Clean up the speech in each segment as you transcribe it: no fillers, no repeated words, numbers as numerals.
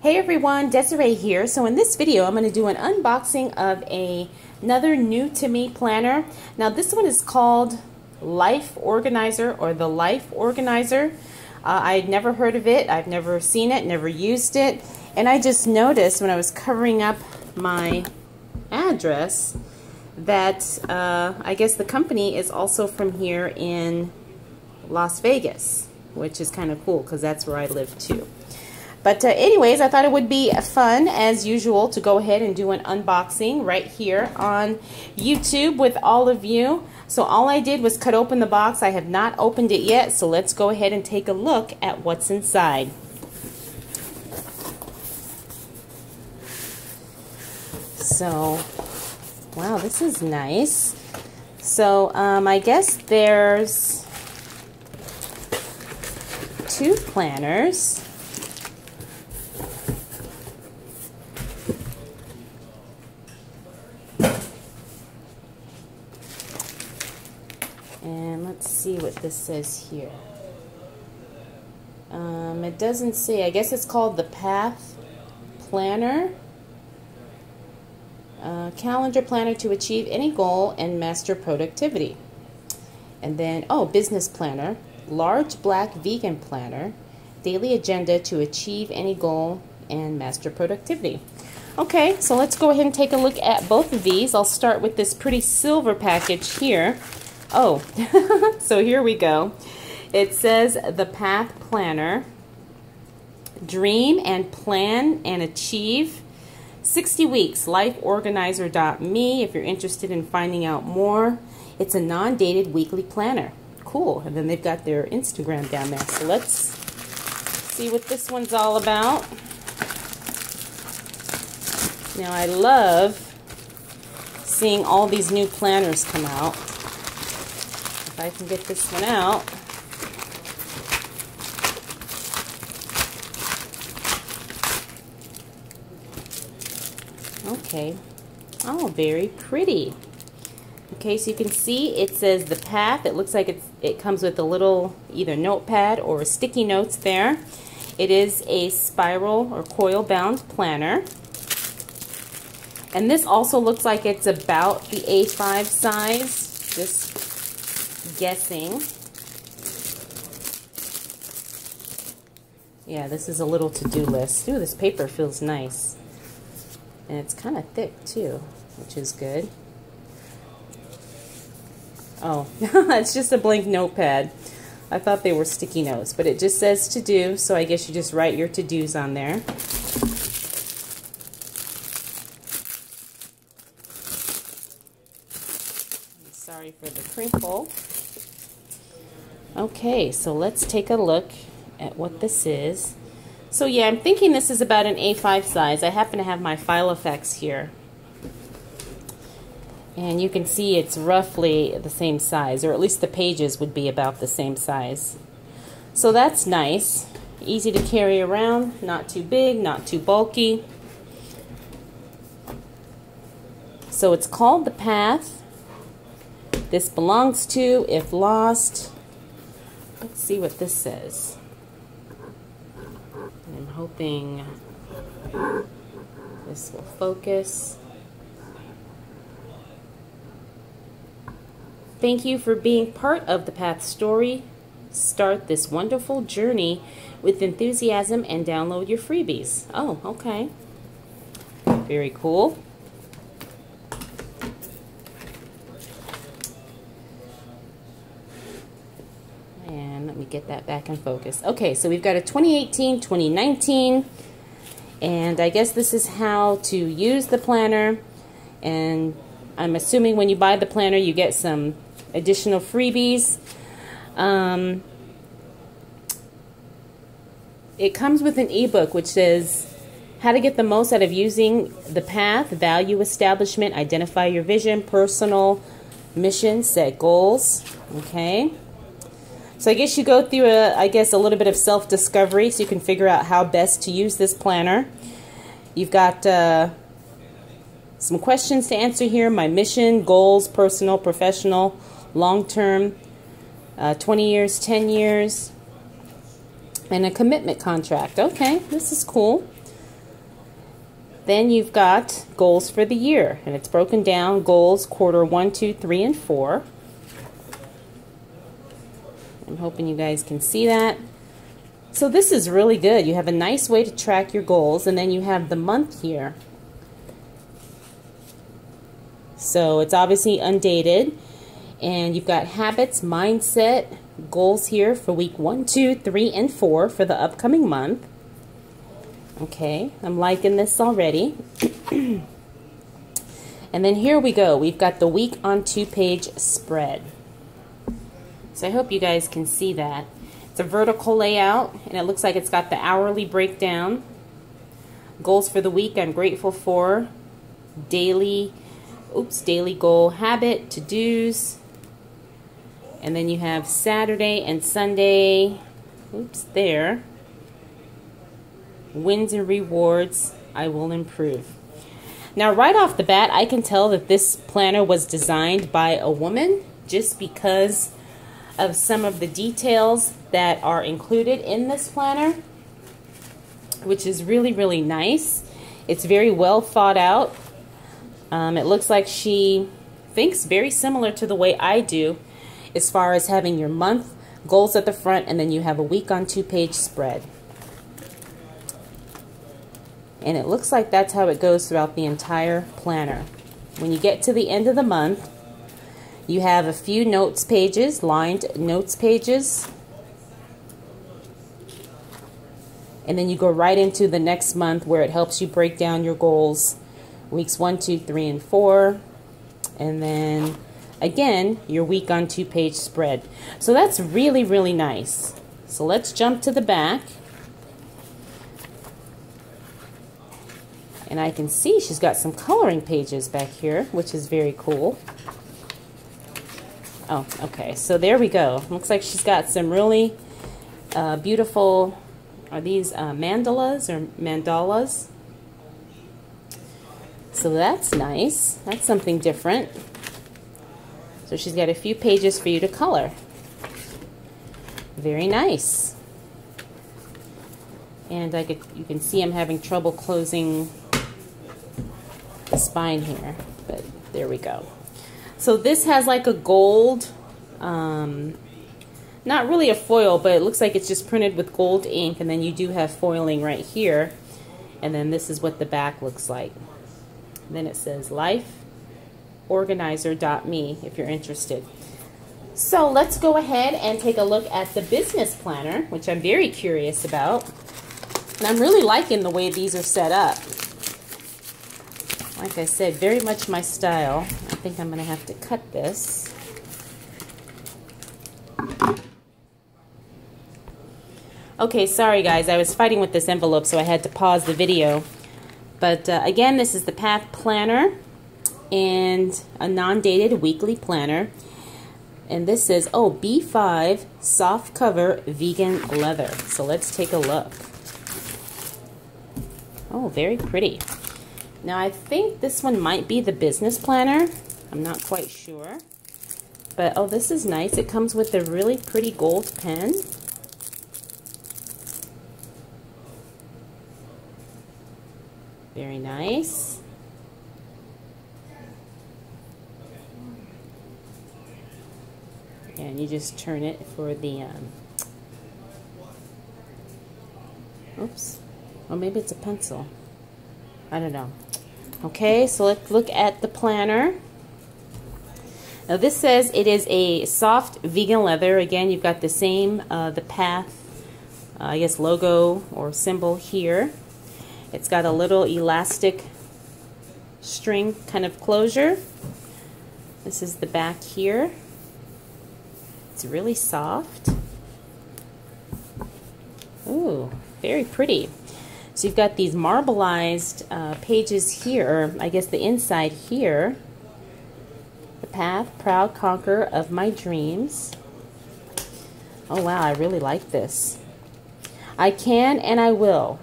Hey everyone, Desiree here. So in this video, I'm going to do an unboxing of another new to me planner. Now this one is called Life Organizer or the Life Organizer. I'd never heard of it. I've never seen it, never used it. And I just noticed when I was covering up my address that I guess the company is also from here in Las Vegas, which is kind of cool because that's where I live too. But anyways, I thought it would be fun, as usual, to go ahead and do an unboxing right here on YouTube with all of you. So all I did was cut open the box. I have not opened it yet, so let's go ahead and take a look at what's inside. So, wow, this is nice. So, I guess there's two planners. And let's see what this says here. It doesn't say. I guess it's called the Path Planner. Calendar planner to achieve any goal and master productivity. And then, oh, business planner. Large black vegan planner. Daily agenda to achieve any goal and master productivity. Okay, so let's go ahead and take a look at both of these. I'll start with this pretty silver package here. Oh, so here we go. It says the Path Planner. Dream and plan and achieve 60 weeks. Lifeorganizer.me if you're interested in finding out more. It's a non-dated weekly planner. Cool. And then they've got their Instagram down there. So let's see what this one's all about. Now I love seeing all these new planners come out. If I can get this one out. Okay. Oh, very pretty. Okay, so you can see it says the Path. It looks like it comes with a little either notepad or sticky notes there. It is a spiral or coil bound planner. And this also looks like it's about the A5 size. Just guessing. Yeah, this is a little to-do list. Ooh, this paper feels nice. And it's kind of thick too, which is good. Oh, it's just a blank notepad. I thought they were sticky notes, but it just says to do, so I guess you just write your to-dos on there. Sorry for the crinkle. Okay, so let's take a look at what this is. So yeah, I'm thinking this is about an A5 size. I happen to have my file effects here. And you can see it's roughly the same size, or at least the pages would be about the same size. So that's nice. Easy to carry around, not too big, not too bulky. So it's called the Path. This belongs to, if lost. Let's see what this says. I'm hoping this will focus. Thank you for being part of the Path story. Start this wonderful journey with enthusiasm and download your freebies. Oh, okay. Very cool. And let me get that back in focus. Okay, so we've got a 2018, 2019, and I guess this is how to use the planner. And I'm assuming when you buy the planner, you get some additional freebies. It comes with an ebook which says how to get the most out of using the Path, value establishment, identify your vision, personal mission, set goals. Okay. So I guess you go through a little bit of self-discovery so you can figure out how best to use this planner. You've got some questions to answer here. My mission, goals, personal, professional, long-term, 20 years, 10 years, and a commitment contract. Okay, this is cool. Then you've got goals for the year, and it's broken down goals quarter 1, 2, 3, and 4. I'm hoping you guys can see that. So this is really good. You have a nice way to track your goals, and then you have the month here. So it's obviously undated, and you've got habits, mindset, goals here for week 1, 2, 3, and 4 for the upcoming month. Okay, I'm liking this already. And then here we go. We've got the week on 2-page spread. So I hope you guys can see that. It's a vertical layout, and it looks like it's got the hourly breakdown. Goals for the week I'm grateful for. Daily goal, habit, to-dos. And then you have Saturday and Sunday. There. Wins and rewards, I will improve. Now right off the bat, I can tell that this planner was designed by a woman just because of some of the details that are included in this planner, which is really, really nice. It's very well thought out. It looks like she thinks very similar to the way I do as far as having your month, goals at the front, and then you have a week on 2-page spread. And it looks like that's how it goes throughout the entire planner. When you get to the end of the month, you have a few notes pages, lined notes pages. And then you go right into the next month where it helps you break down your goals. Weeks 1, 2, 3, and 4. And then, again, your week on 2-page spread. So that's really, really nice. So let's jump to the back. And I can see she's got some coloring pages back here, which is very cool. Oh, okay, so there we go. Looks like she's got some really beautiful, are these mandalas or mandalas? So that's nice. That's something different. So she's got a few pages for you to color. Very nice. And you can see I'm having trouble closing the spine here, but there we go. So this has like a gold, not really a foil, but it looks like it's just printed with gold ink, and then you do have foiling right here, and then this is what the back looks like. And then it says lifeorganizer.me if you're interested. So let's go ahead and take a look at the business planner, which I'm very curious about. And I'm really liking the way these are set up. Like I said, very much my style. I think I'm going to have to cut this. Okay, sorry guys, I was fighting with this envelope, so I had to pause the video. But again, this is the Path Planner and a non-dated weekly planner. And this is, oh, B5 soft cover vegan leather. So let's take a look. Oh, very pretty. Now I think this one might be the business planner. I'm not quite sure. But oh, this is nice. It comes with a really pretty gold pen. Very nice. And you just turn it for the, oops. Or maybe it's a pencil. I don't know. Okay, so let's look at the planner. Now this says it is a soft vegan leather. Again, you've got the same, the Path, I guess, logo or symbol here. It's got a little elastic string kind of closure. This is the back here. It's really soft. Ooh, very pretty. So you've got these marbleized pages here, I guess the inside here. The Path, proud conqueror of my dreams. Oh wow, I really like this. I can and I will.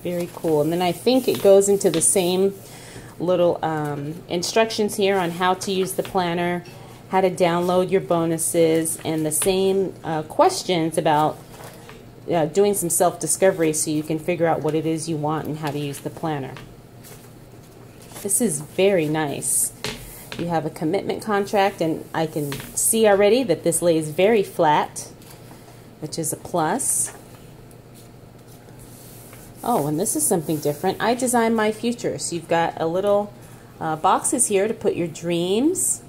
Very cool. And then I think it goes into the same little instructions here on how to use the planner, how to download your bonuses, and the same questions about doing some self-discovery so you can figure out what it is you want and how to use the planner. This is very nice. You have a commitment contract, and I can see already that this lays very flat, which is a plus. Oh, and this is something different. I design my future. So you've got a little boxes here to put your dreams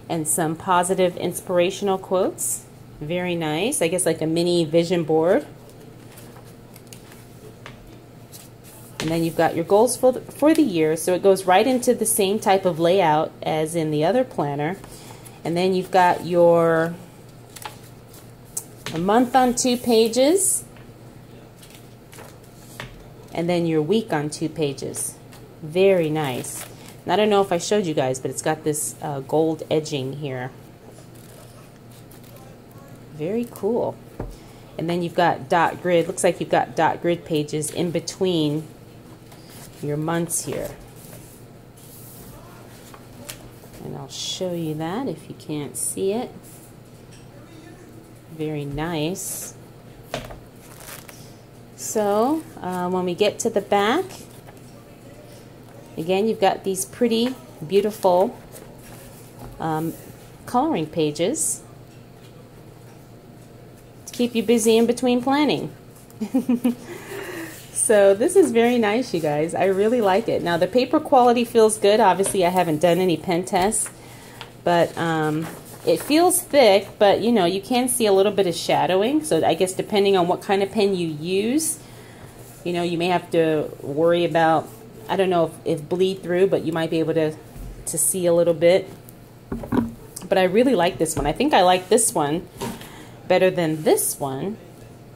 and some positive inspirational quotes. Very nice. I guess like a mini vision board. And then you've got your goals for the year. So it goes right into the same type of layout as in the other planner. And then you've got a month on 2 pages. And then your week on 2 pages. Very nice. And I don't know if I showed you guys, but it's got this gold edging here. Very cool. And then you've got dot grid. Looks like you've got dot grid pages in between your months here. And I'll show you that if you can't see it. Very nice. So when we get to the back, again, you've got these pretty, beautiful coloring pages to keep you busy in between planning. So this is very nice, you guys. I really like it. Now the paper quality feels good. Obviously I haven't done any pen tests, but it feels thick, but you know, you can see a little bit of shadowing. So I guess depending on what kind of pen you use, you know, you may have to worry about, I don't know if bleed through, but you might be able to see a little bit. But I really like this one. I think I like this one better than this one,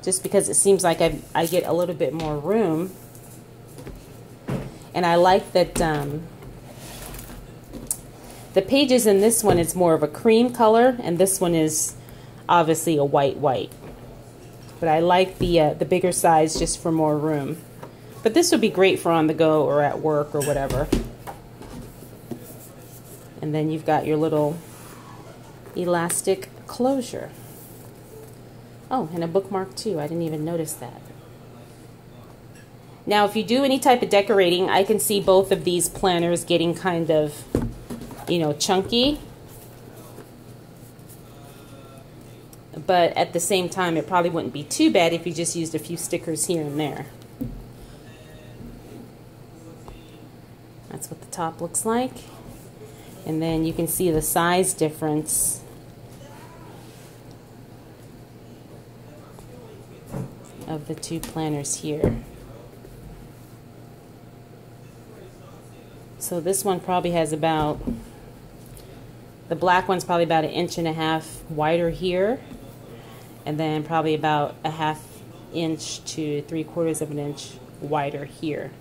just because it seems like I get a little bit more room. And I like that the pages in this one is more of a cream color, and this one is obviously a white. But I like the bigger size just for more room. But this would be great for on the go or at work or whatever. And then you've got your little elastic closure. Oh, and a bookmark too. I didn't even notice that. Now, if you do any type of decorating, I can see both of these planners getting kind of, you know, chunky. But at the same time, it probably wouldn't be too bad if you just used a few stickers here and there. That's what the top looks like. And then you can see the size difference of the two planners here. So this one probably has about, the black one's probably about 1.5 inches wider here, and then probably about 1/2 inch to 3/4 of an inch wider here.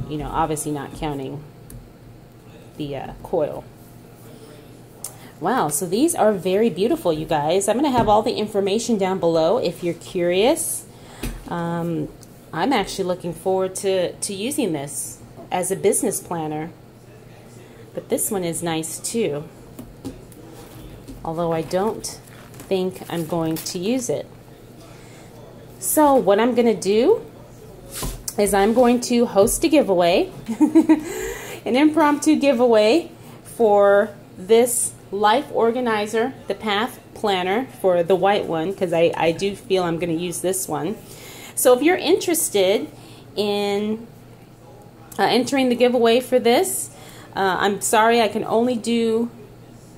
You know, obviously not counting the coil. Wow, so these are very beautiful, you guys. I'm going to have all the information down below if you're curious. I'm actually looking forward to using this as a business planner. But this one is nice too, although I don't think I'm going to use it. So what I'm going to do is I'm going to host a giveaway, an impromptu giveaway for this Life Organizer, the Path Planner, for the white one, because I do feel I'm going to use this one. So if you're interested in entering the giveaway for this, I'm sorry I can only do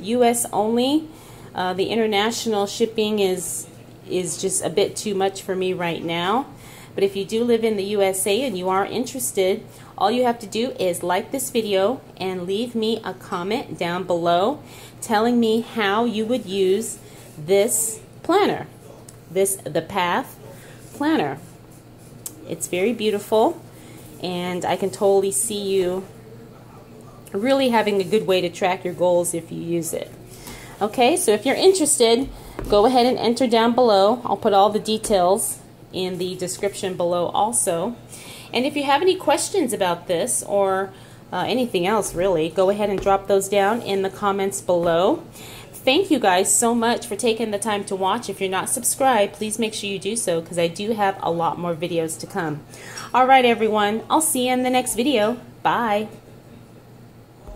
US only. The international shipping is just a bit too much for me right now. But if you do live in the USA and you are interested, all you have to do is like this video and leave me a comment down below telling me how you would use this planner, the Path Planner. It's very beautiful, and I can totally see you really having a good way to track your goals if you use it. Okay, so if you're interested, go ahead and enter down below. I'll put all the details in the description below also. And if you have any questions about this or anything else really, go ahead and drop those down in the comments below. Thank you guys so much for taking the time to watch. If you're not subscribed, please make sure you do so, because I do have a lot more videos to come. Alright everyone, I'll see you in the next video. Bye.